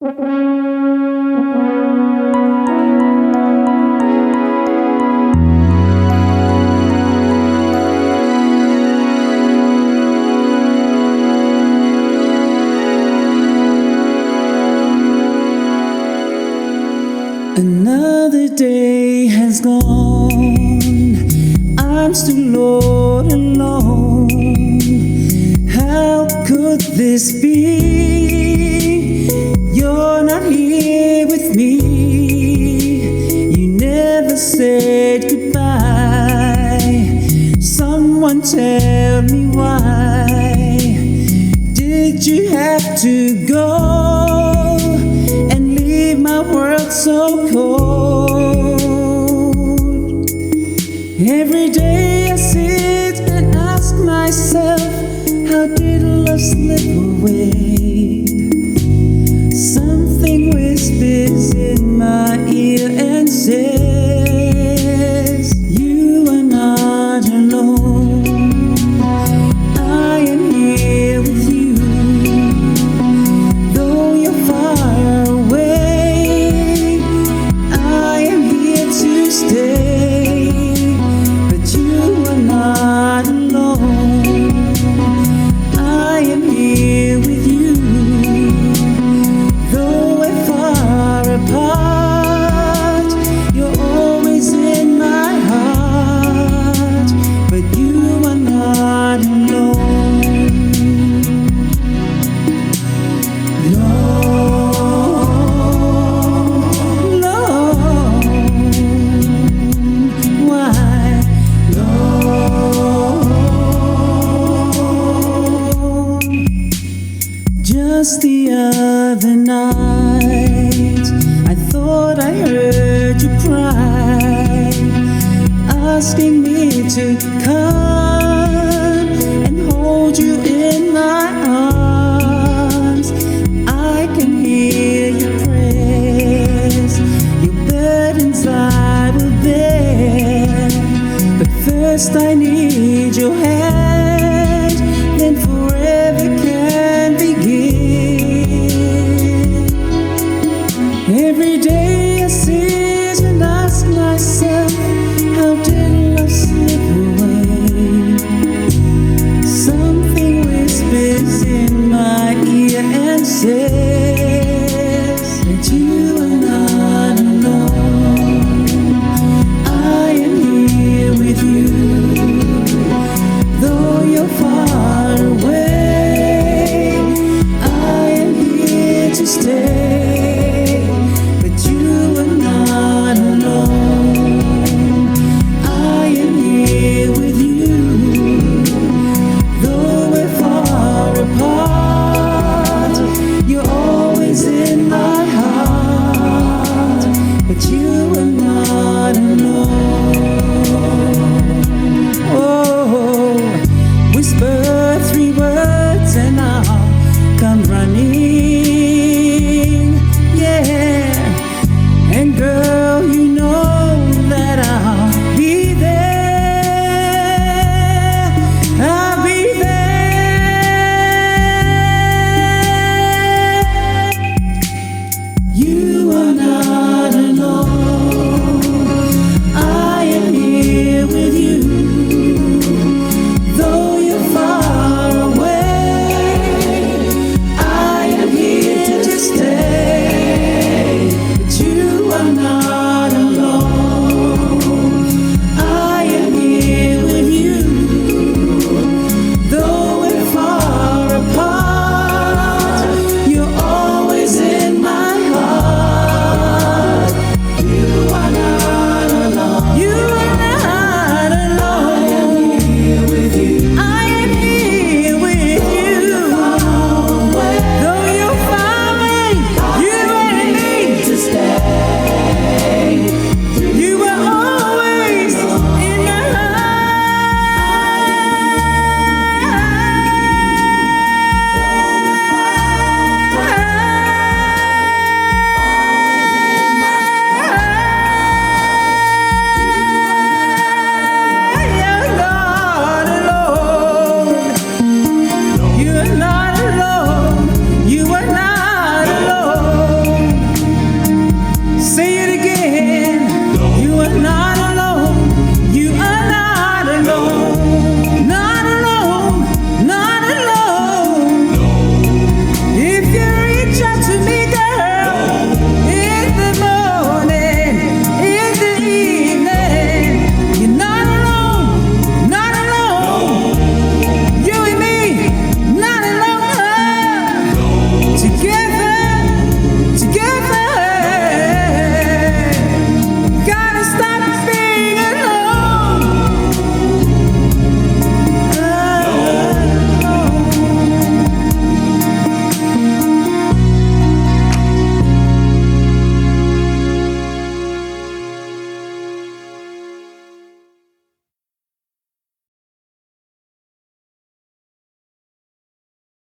Another day has gone, I'm still all alone. How could this be? You're not here with me. You never said goodbye. Someone tell me why did you have to go and leave my world so cold? Every day I sit and ask myself, how did love slip away? Something whispers in my ear and says, you are not alone. I am here with you. Though you're far away, I am here to stay. But you are not alone. I am here with you. Though we're far apart, you're always in my heart. But you are not alone. Lord, Lord, why, Lord? Just the other night, I thought I heard you cry, asking me to come